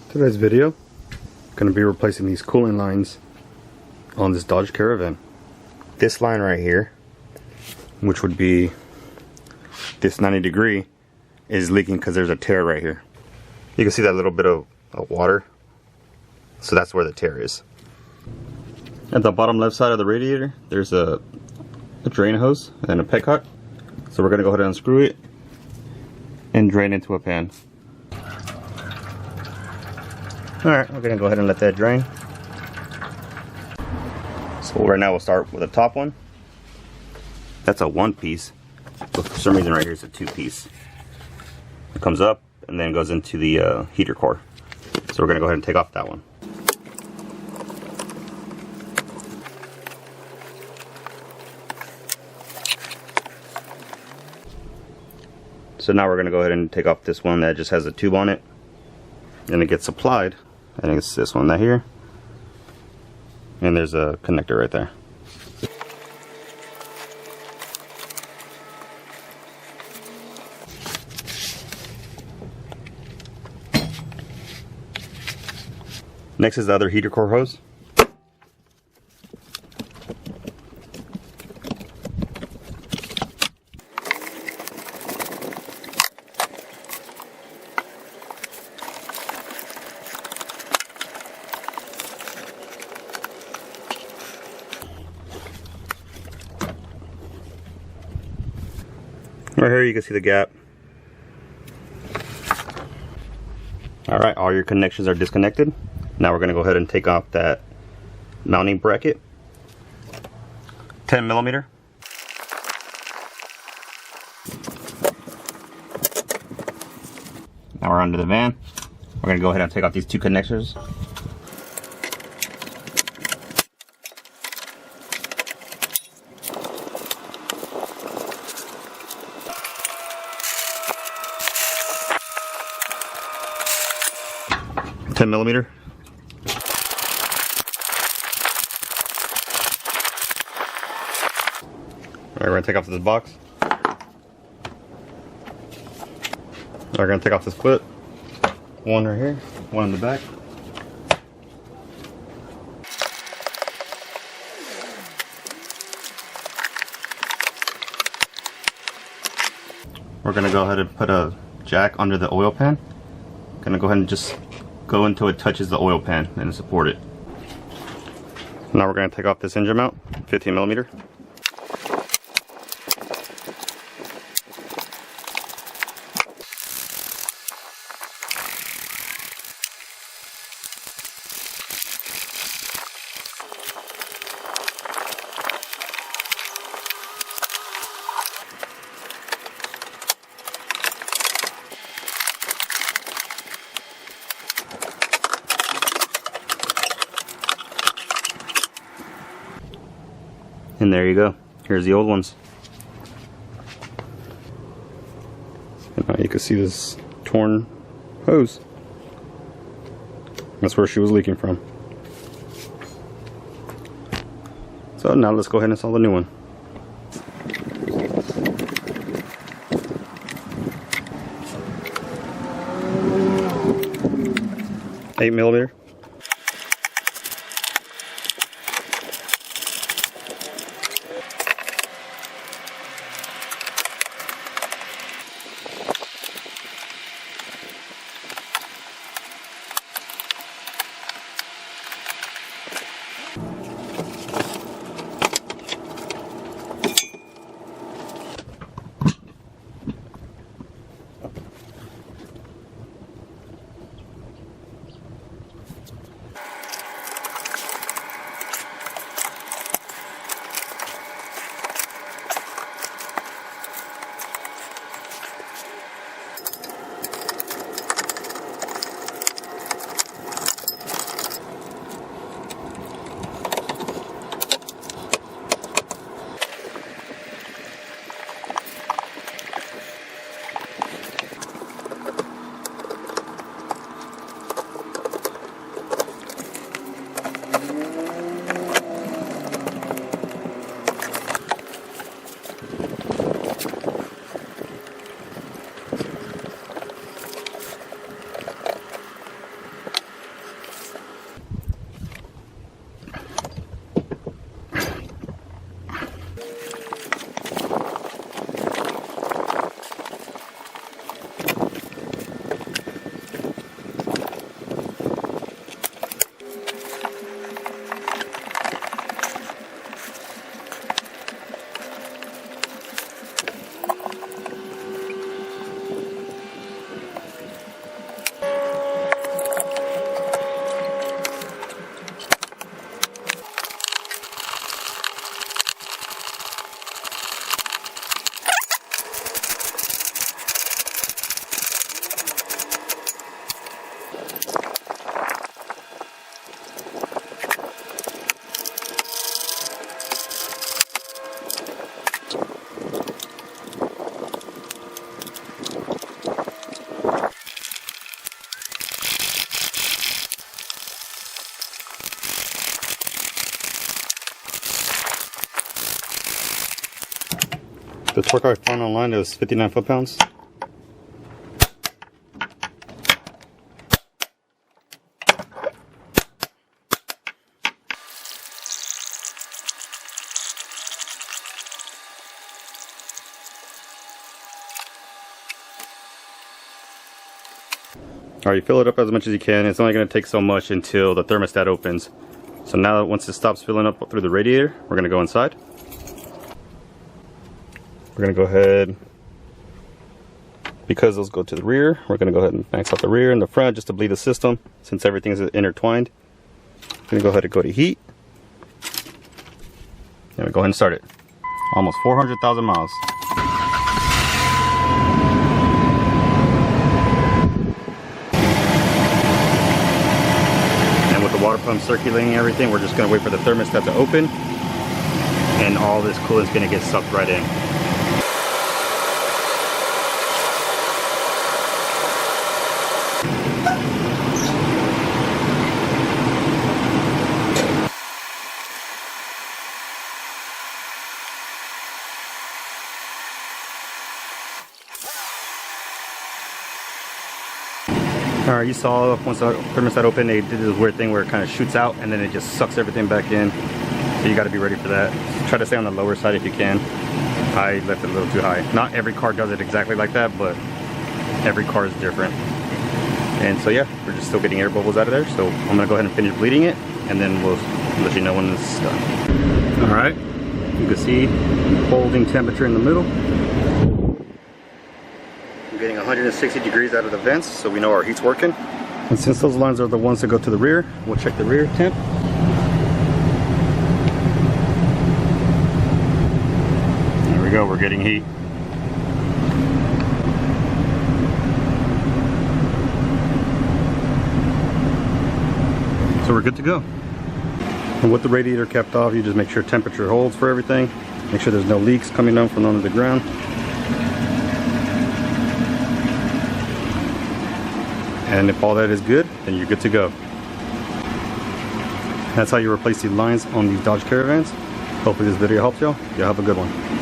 Today's video, going to be replacing these cooling lines on this Dodge Caravan. This line right here, which would be this 90 degree, is leaking because there's a tear right here. You can see that little bit of water, so that's where the tear is. At the bottom left side of the radiator, there's a drain hose and a petcock. So we're going to go ahead and unscrew it and drain into a pan. Alright, we're going to go ahead and let that drain. So right now we'll start with the top one. That's a one piece, but for some reason right here it's a two piece. It comes up and then goes into the heater core. So we're going to go ahead and take off that one. So now we're going to go ahead and take off this one that just has a tube on it, and it gets supplied. I think it's this one right here, and there's a connector right there. Next is the other heater core hose. Right here you can see the gap. Alright, all your connections are disconnected. Now we're going to go ahead and take off that mounting bracket. 10 millimeter. Now we're under the van. We're going to go ahead and take off these two connectors. $10mm. Alright, we're going to take off this box. We're going to take off this clip. One right here, one in the back. We're going to go ahead and put a jack under the oil pan. Going to go ahead and just go until it touches the oil pan and support it. Now we're going to take off this engine mount, 15mm. And there you go. Here's the old ones. And now you can see this torn hose. That's where she was leaking from. So now let's go ahead and install the new one. 8mm. The torque I found online is 59 foot-pounds. Alright, you fill it up as much as you can. It's only going to take so much until the thermostat opens. So now once it stops filling up through the radiator, we're going to go inside. We're going to go ahead, because those go to the rear, we're going to go ahead and max out the rear and the front just to bleed the system since everything is intertwined. We're going to go ahead and go to heat. And we go ahead and start it. Almost 400,000 miles. Water pump circulating everything, we're just going to wait for the thermostat to open and all this coolant's going to get sucked right in. Alright, you saw once the thermostat opened, they did this weird thing where it kind of shoots out and then it just sucks everything back in. So you got to be ready for that. Try to stay on the lower side if you can. I left it a little too high. Not every car does it exactly like that, but every car is different. And so yeah, we're just still getting air bubbles out of there. So I'm going to go ahead and finish bleeding it and then we'll let you know when it's done. Alright, you can see holding temperature in the middle. Getting 160 degrees out of the vents, so we know our heat's working. And since those lines are the ones that go to the rear, we'll check the rear temp. There we go, we're getting heat. So we're good to go. And with the radiator kept off, you just make sure temperature holds for everything. Make sure there's no leaks coming down from under the ground. And if all that is good, then you're good to go. That's how you replace the lines on these Dodge Caravans. Hopefully this video helped y'all. Y'all have a good one.